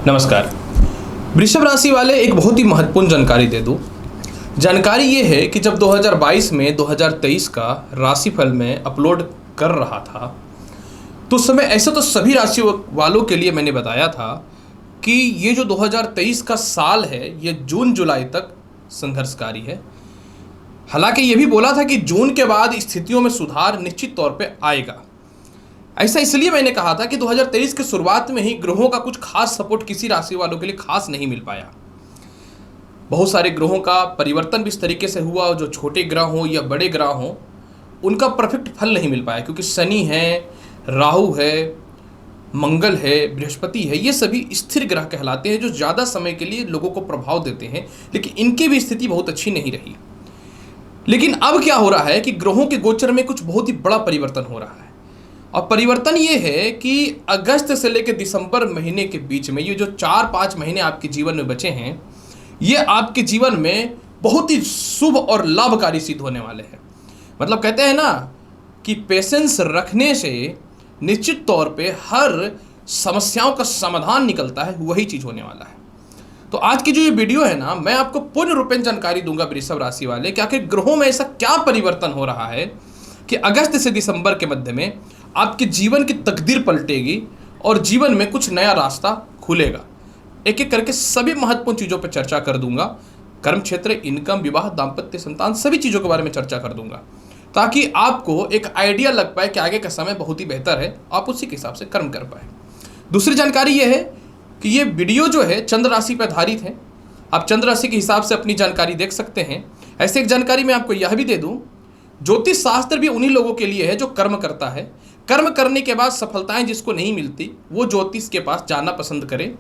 नमस्कार। वृषभ राशि वाले एक बहुत ही महत्वपूर्ण जानकारी दे दूं। जानकारी ये है कि जब 2022 में 2023 का राशिफल में अपलोड कर रहा था तो उस समय ऐसे तो सभी राशि वालों के लिए मैंने बताया था कि ये जो 2023 का साल है ये जून जुलाई तक संघर्षकारी है। हालांकि ये भी बोला था कि जून के बाद स्थितियों में सुधार निश्चित तौर पे आएगा। ऐसा इसलिए मैंने कहा था कि 2023 की शुरुआत में ही ग्रहों का कुछ खास सपोर्ट किसी राशि वालों के लिए खास नहीं मिल पाया। बहुत सारे ग्रहों का परिवर्तन भी इस तरीके से हुआ, जो छोटे ग्रह हों या बड़े ग्रह हों उनका परफेक्ट फल नहीं मिल पाया, क्योंकि शनि है, राहु है, मंगल है, बृहस्पति है, ये सभी स्थिर ग्रह कहलाते हैं जो ज़्यादा समय के लिए लोगों को प्रभाव देते हैं, लेकिन इनकी भी स्थिति बहुत अच्छी नहीं रही। लेकिन अब क्या हो रहा है कि ग्रहों के गोचर में कुछ बहुत ही बड़ा परिवर्तन हो रहा है, और परिवर्तन ये है कि अगस्त से लेकर दिसंबर महीने के बीच में ये जो 4-5 महीने आपके जीवन में बचे हैं ये आपके जीवन में बहुत ही शुभ और लाभकारी सिद्ध होने वाले हैं। मतलब कहते हैं ना कि पेशेंस रखने से निश्चित तौर पे हर समस्याओं का समाधान निकलता है, वही चीज़ होने वाला है। तो आज की जो ये वीडियो है ना, मैं आपको पूर्ण रूपेण जानकारी दूंगा वृषभ राशि वाले कि आखिर ग्रहों में ऐसा क्या परिवर्तन हो रहा है कि अगस्त से दिसंबर के मध्य में आपके जीवन की तकदीर पलटेगी और जीवन में कुछ नया रास्ता खुलेगा। एक एक करके सभी महत्वपूर्ण चीज़ों पर चर्चा कर दूंगा। कर्म क्षेत्र, इनकम, विवाह, दाम्पत्य, संतान, सभी चीज़ों के बारे में चर्चा कर दूंगा ताकि आपको एक आइडिया लग पाए कि आगे का समय बहुत ही बेहतर है, आप उसी के हिसाब से कर्म कर पाए। दूसरी जानकारी यह है कि ये वीडियो जो है चंद्र राशि पर आधारित है। आप चंद्र राशि के हिसाब से अपनी जानकारी देख सकते हैं। ऐसे एक जानकारी मैं आपको यह भी दे दूँ, ज्योतिष शास्त्र भी उन्हीं लोगों के लिए है जो कर्म करता है। कर्म करने के बाद सफलताएं जिसको नहीं मिलती वो ज्योतिष के पास जाना पसंद करें,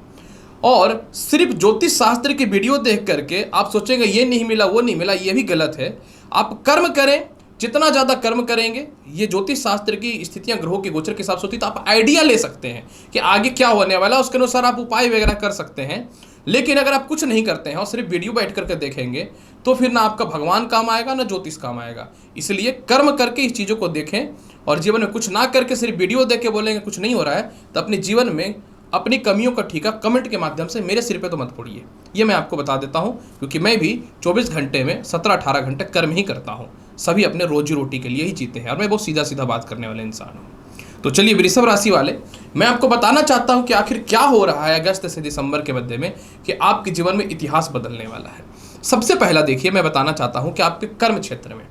और सिर्फ ज्योतिष शास्त्र की वीडियो देख करके आप सोचेंगे ये नहीं मिला वो नहीं मिला, ये भी गलत है। आप कर्म करें, जितना ज़्यादा कर्म करेंगे, ये ज्योतिष शास्त्र की स्थितियां ग्रहों के गोचर के हिसाब से होती है, तो आप आइडिया ले सकते हैं कि आगे क्या होने वाला है, उसके अनुसार आप उपाय वगैरह कर सकते हैं। लेकिन अगर आप कुछ नहीं करते हैं और सिर्फ वीडियो बैठ करके देखेंगे तो फिर ना आपका भगवान काम आएगा ना ज्योतिष काम आएगा। इसलिए कर्म करके इस चीज़ों को देखें, और जीवन में कुछ ना करके सिर्फ वीडियो देख के बोलेंगे कुछ नहीं हो रहा है, तो अपने जीवन में अपनी कमियों का ठीका कमेंट के माध्यम से मेरे सिर पे तो मत फोड़िए। ये मैं आपको बता देता हूँ, क्योंकि मैं भी 24 घंटे में 17-18 घंटे कर्म ही करता हूँ। सभी अपने रोजी रोटी के लिए ही जीते हैं और मैं बहुत सीधा सीधा बात करने वाले इंसान हूँ। तो चलिए वृषभ राशि वाले, मैं आपको बताना चाहता हूँ कि आखिर क्या हो रहा है अगस्त से दिसंबर के मध्य में कि आपके जीवन में इतिहास बदलने वाला है। सबसे पहला देखिए, मैं बताना चाहता हूँ कि आपके कर्म क्षेत्र में,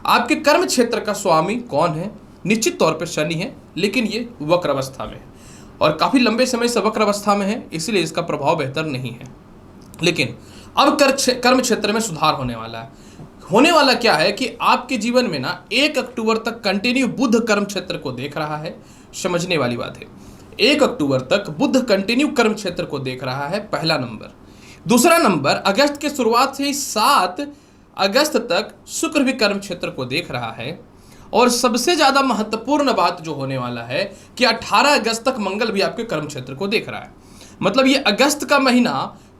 आपके कर्म क्षेत्र का स्वामी कौन है? निश्चित तौर पर शनि है, लेकिन ये वक्र अवस्था में है और काफ़ी लंबे समय से वक्र अवस्था में है, इसलिए इसका प्रभाव बेहतर नहीं है। लेकिन अब कर्म क्षेत्र में सुधार होने वाला है। होने वाला क्या है कि आपके जीवन में ना 1 अक्टूबर तक कंटिन्यू बुध कर्म क्षेत्र को देख रहा है। समझने वाली बात है, 1 अक्टूबर तक बुध कंटिन्यू कर्म क्षेत्र को देख रहा है, पहला नंबर। दूसरा नंबर, अगस्त के शुरुआत से ही 7 अगस्त तक शुक्र भी कर्म क्षेत्र को देख रहा है। और सबसे ज़्यादा महत्वपूर्ण बात जो होने वाला है कि 18 अगस्त तक मंगल भी आपके कर्म क्षेत्र को देख रहा है। मतलब ये अगस्त का महीना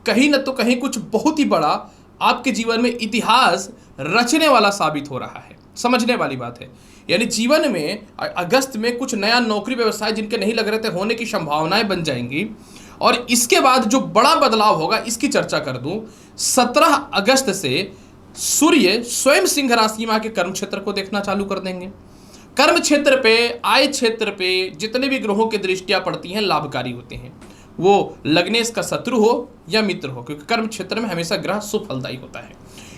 कहीं न तो कहीं कुछ बहुत ही बड़ा आपके जीवन में इतिहास रचने वाला साबित हो रहा है। समझने वाली बात है, यानी जीवन में अगस्त में कुछ नया नौकरी व्यवसाय जिनके नहीं लग रहे थे होने की संभावनाएं बन जाएंगी। और इसके बाद जो बड़ा बदलाव होगा इसकी चर्चा कर दूं। 17 अगस्त से सूर्य स्वयं सिंह राशि में आके कर्म क्षेत्र को देखना चालू कर देंगे। कर्म क्षेत्र पे, आय क्षेत्र पे जितने भी ग्रहों की दृष्टियां पड़ती हैं लाभकारी होते हैं, वो लग्नेश का शत्रु हो या मित्र हो, क्योंकि कर्म क्षेत्र में हमेशा ग्रह सुफलदायी होता है।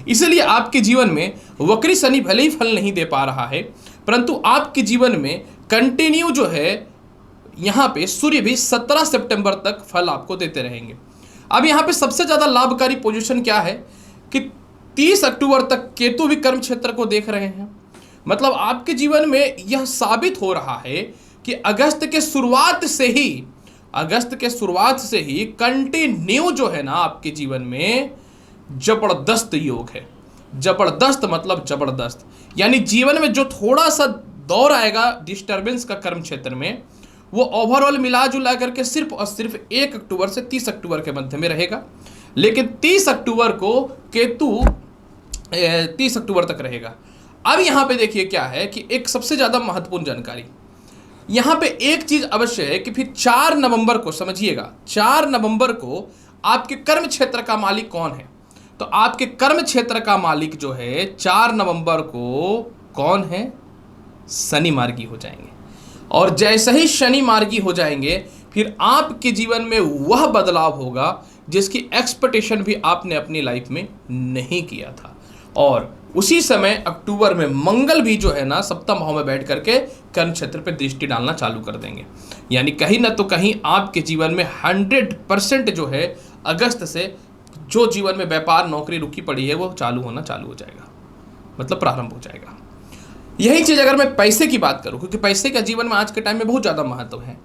इसलिए आपके जीवन में वक्री शनि भले ही फल नहीं दे पा रहा है, परंतु आपके जीवन में कंटिन्यू जो है यहाँ पे सूर्य भी 17 सितंबर तक फल आपको देते रहेंगे। अब यहाँ पे सबसे ज़्यादा लाभकारी पोजीशन क्या है कि 30 अक्टूबर तक केतु भी कर्म क्षेत्र को देख रहे हैं। मतलब आपके जीवन में यह साबित हो रहा है कि अगस्त के शुरुआत से ही कंटिन्यू जो है ना आपके जीवन में जबरदस्त योग है। जबरदस्त मतलब जबरदस्त, यानी जीवन में जो थोड़ा सा दौर आएगा डिस्टर्बेंस का कर्म क्षेत्र में, वो ओवरऑल मिला जुला करके सिर्फ और सिर्फ 1 अक्टूबर से 30 अक्टूबर के मध्य में रहेगा। लेकिन 30 अक्टूबर को केतु 30 अक्टूबर तक रहेगा। अब यहाँ पे देखिए क्या है कि एक सबसे ज़्यादा महत्वपूर्ण जानकारी, यहां पे एक चीज अवश्य है कि फिर 4 नवंबर को समझिएगा, 4 नवंबर को आपके कर्म क्षेत्र का मालिक कौन है? तो आपके कर्म क्षेत्र का मालिक जो है 4 नवंबर को कौन है? शनि मार्गी हो जाएंगे। और जैसे ही शनि मार्गी हो जाएंगे फिर आपके जीवन में वह बदलाव होगा जिसकी एक्सपेक्टेशन भी आपने अपनी लाइफ में नहीं किया था। और उसी समय अक्टूबर में मंगल भी जो है ना सप्तम भाव में बैठ करके कर्म क्षेत्र पर दृष्टि डालना चालू कर देंगे। यानी कहीं ना तो कहीं आपके जीवन में 100% जो है अगस्त से जो जीवन में व्यापार नौकरी रुकी पड़ी है वो चालू हो जाएगा, मतलब प्रारंभ हो जाएगा। यही चीज अगर मैं पैसे की बात करूं, क्योंकि पैसे का जीवन में आज के टाइम में बहुत ज्यादा महत्व है,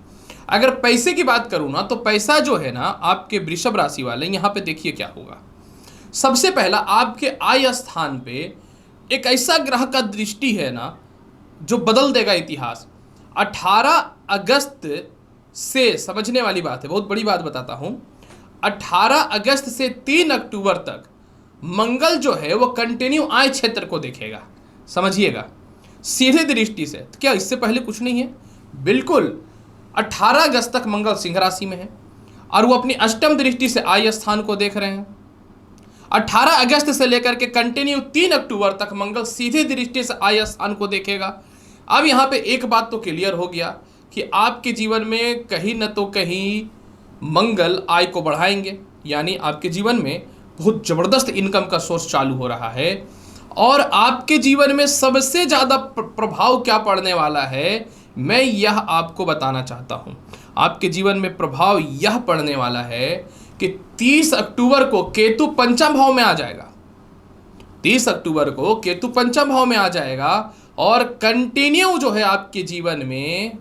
अगर पैसे की बात करूं ना तो पैसा जो है ना आपके वृषभ राशि वाले, यहां पे देखिए क्या होगा। सबसे पहला आपके आय स्थान पे एक ऐसा ग्रह का दृष्टि है ना जो बदल देगा इतिहास। 18 अगस्त से, समझने वाली बात है, बहुत बड़ी बात बताता हूं, 18 अगस्त से 3 अक्टूबर तक मंगल जो है वो कंटिन्यू आय क्षेत्र को देखेगा, समझिएगा, सीधे दृष्टि से। तो क्या इससे पहले कुछ नहीं है? बिल्कुल। 18 अगस्त तक मंगल सिंह राशि में है और वो अपनी अष्टम दृष्टि से आय स्थान को देख रहे हैं। 18 अगस्त से लेकर के कंटिन्यू 3 अक्टूबर तक मंगल सीधे दृष्टि से आय स्थान को देखेगा। अब यहाँ पे एक बात तो क्लियर हो गया कि आपके जीवन में कहीं न तो कहीं मंगल आय को बढ़ाएंगे, यानी आपके जीवन में बहुत जबरदस्त इनकम का सोर्स चालू हो रहा है। और आपके जीवन में सबसे ज़्यादा प्रभाव क्या पड़ने वाला है, मैं यह आपको बताना चाहता हूं। आपके जीवन में प्रभाव यह पड़ने वाला है कि 30 अक्टूबर को केतु पंचम भाव में आ जाएगा। 30 अक्टूबर को केतु पंचम भाव में आ जाएगा और कंटिन्यू जो है आपके जीवन में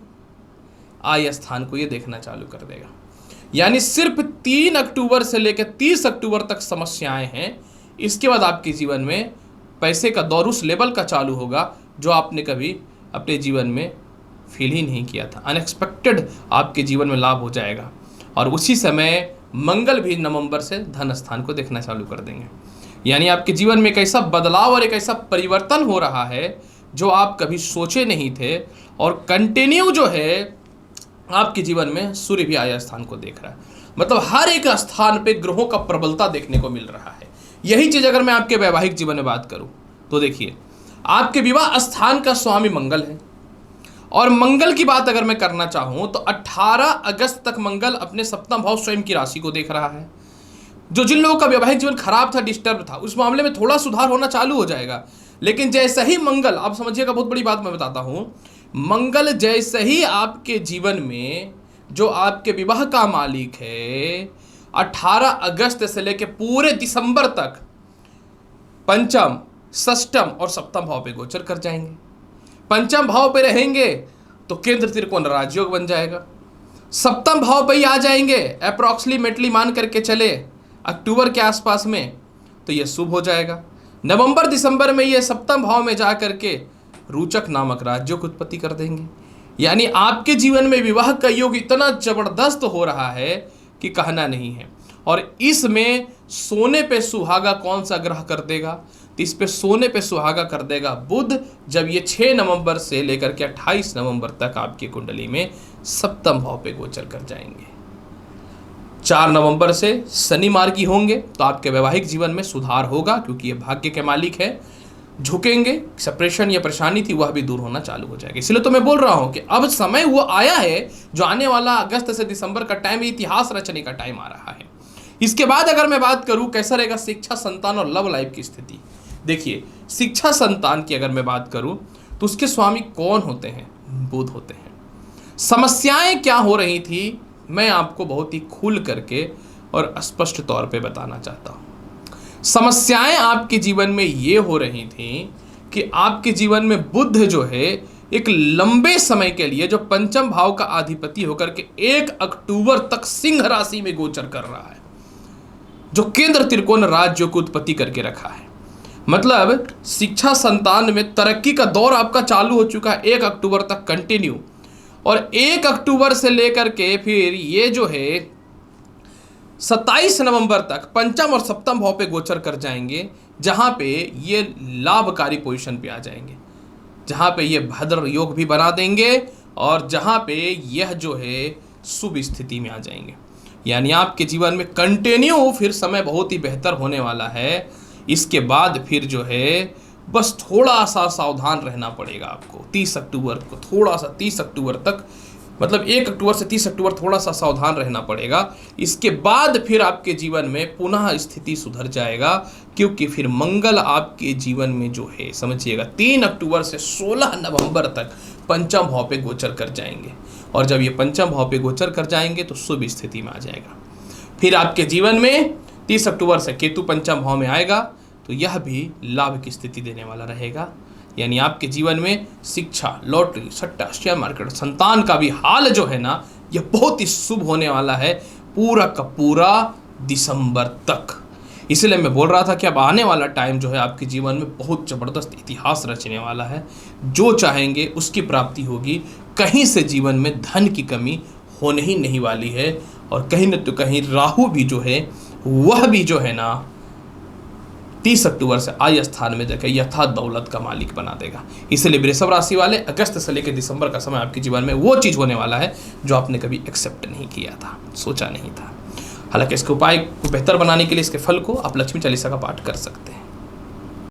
आय स्थान को ये देखना चालू कर देगा। यानी सिर्फ 3 अक्टूबर से लेकर 30 अक्टूबर तक समस्याएं हैं। इसके बाद आपके जीवन में पैसे का दौर उस लेवल का चालू होगा जो आपने कभी अपने जीवन में फील ही नहीं किया था। अनएक्सपेक्टेड आपके जीवन में लाभ हो जाएगा। और उसी समय मंगल भी नवंबर से धन स्थान को देखना चालू कर देंगे। यानी आपके जीवन में एक ऐसा बदलाव और एक ऐसा परिवर्तन हो रहा है जो आप कभी सोचे नहीं थे। और कंटिन्यू जो है आपके जीवन में सूर्य भी आय स्थान को देख रहा है, मतलब हर एक स्थान पे ग्रहों का प्रबलता देखने को मिल रहा है। यही चीज अगर मैं आपके वैवाहिक जीवन में बात करूं तो देखिए, आपके विवाह स्थान का स्वामी मंगल है। और मंगल की बात अगर मैं करना चाहूं तो 18 अगस्त तक मंगल अपने सप्तम भाव स्वयं की राशि को देख रहा है। जो जिन लोगों का वैवाहिक जीवन खराब था, डिस्टर्ब था, उस मामले में थोड़ा सुधार होना चालू हो जाएगा। लेकिन जैसे ही मंगल, आप समझिएगा, बहुत बड़ी बात मैं बताता हूं, मंगल जैसे ही आपके जीवन में जो आपके विवाह का मालिक है 18 अगस्त से लेकर पूरे दिसंबर तक पंचम, षष्टम और सप्तम भाव पे गोचर कर जाएंगे। पंचम भाव पे रहेंगे तो केंद्र त्रिकोण राजयोग बन जाएगा। सप्तम भाव पे ही आ जाएंगे अप्रॉक्सीमेटली मान करके चले अक्टूबर के आसपास में, तो ये शुभ हो जाएगा। नवंबर दिसंबर में ये सप्तम भाव में जा करके रोचक नामक राज्यों की उत्पत्ति कर देंगे। यानी आपके जीवन में विवाह का योग इतना जबरदस्त हो रहा है कि कहना नहीं है। और इसमें सोने पे सुहागा कौन सा ग्रह कर देगा? तो इस पे सोने पे सुहागा कर देगा बुध, जब ये 6 नवंबर से लेकर के 28 नवंबर तक आपकी कुंडली में सप्तम भाव पे गोचर कर जाएंगे। 4 नवंबर से शनि मार्गी होंगे तो आपके वैवाहिक जीवन में सुधार होगा, क्योंकि ये भाग्य के मालिक है। झुकेंगे, सेपरेशन या परेशानी थी वह भी दूर होना चालू हो जाएगी। इसलिए तो मैं बोल रहा हूं कि अब समय वो आया है जो आने वाला अगस्त से दिसंबर का टाइम, इतिहास रचने का टाइम आ रहा है। इसके बाद अगर मैं बात करूं कैसा रहेगा शिक्षा, संतान और लव लाइफ की स्थिति। देखिए, शिक्षा संतान की अगर मैं बात करूं तो उसके स्वामी कौन होते हैं? बुध होते हैं। समस्याएं क्या हो रही थी मैं आपको बहुत ही खुल करके और स्पष्ट तौर पे बताना चाहता हूं। समस्याएं आपके जीवन में ये हो रही थी कि आपके जीवन में बुध जो है एक लंबे समय के लिए, जो पंचम भाव का अधिपति होकर के 1 अक्टूबर तक सिंह राशि में गोचर कर रहा है, जो केंद्र त्रिकोण राज्य को उत्पत्ति करके रखा है। मतलब शिक्षा संतान में तरक्की का दौर आपका चालू हो चुका है 1 अक्टूबर तक कंटिन्यू। और 1 अक्टूबर से लेकर के फिर ये जो है 27 नवंबर तक पंचम और सप्तम भाव पे गोचर कर जाएंगे, जहां पे ये लाभकारी पोजीशन पे आ जाएंगे, जहां पे ये भद्र योग भी बना देंगे और जहाँ पे यह जो है शुभ स्थिति में आ जाएंगे। यानी आपके जीवन में कंटिन्यू फिर समय बहुत ही बेहतर होने वाला है। इसके बाद फिर जो है बस थोड़ा सा सावधान रहना पड़ेगा आपको 30 अक्टूबर को, थोड़ा सा 30 अक्टूबर तक, मतलब 1 अक्टूबर से 30 अक्टूबर थोड़ा सा सावधान रहना पड़ेगा। इसके बाद फिर आपके जीवन में पुनः स्थिति सुधर जाएगा, क्योंकि फिर मंगल आपके जीवन में जो है समझिएगा 3 अक्टूबर से 16 नवंबर तक पंचम भाव पे गोचर कर जाएंगे। और जब ये पंचम भाव पे गोचर कर जाएंगे तो शुभ स्थिति में आ जाएगा। फिर आपके जीवन में 30 अक्टूबर से केतु पंचम भाव में आएगा, तो यह भी लाभ की स्थिति देने वाला रहेगा। यानी आपके जीवन में शिक्षा, लॉटरी, सट्टा, शेयर मार्केट, संतान का भी हाल जो है ना, यह बहुत ही शुभ होने वाला है पूरा का पूरा दिसंबर तक। इसलिए मैं बोल रहा था कि अब आने वाला टाइम जो है आपके जीवन में बहुत ज़बरदस्त इतिहास रचने वाला है। जो चाहेंगे उसकी प्राप्ति होगी। कहीं से जीवन में धन की कमी होने ही नहीं वाली है। और कहीं न तो कहीं राहु भी जो है वह भी जो है ना 30 अक्टूबर से आय स्थान में जाकर यथा दौलत का मालिक बना देगा। इसलिए वृषभ राशि वाले अगस्त से लेकर दिसंबर का समय आपके जीवन में वो चीज़ होने वाला है जो आपने कभी एक्सेप्ट नहीं किया था, सोचा नहीं था। हालांकि इसके उपाय को बेहतर बनाने के लिए इसके फल को आप लक्ष्मी चालीसा का पाठ कर सकते हैं।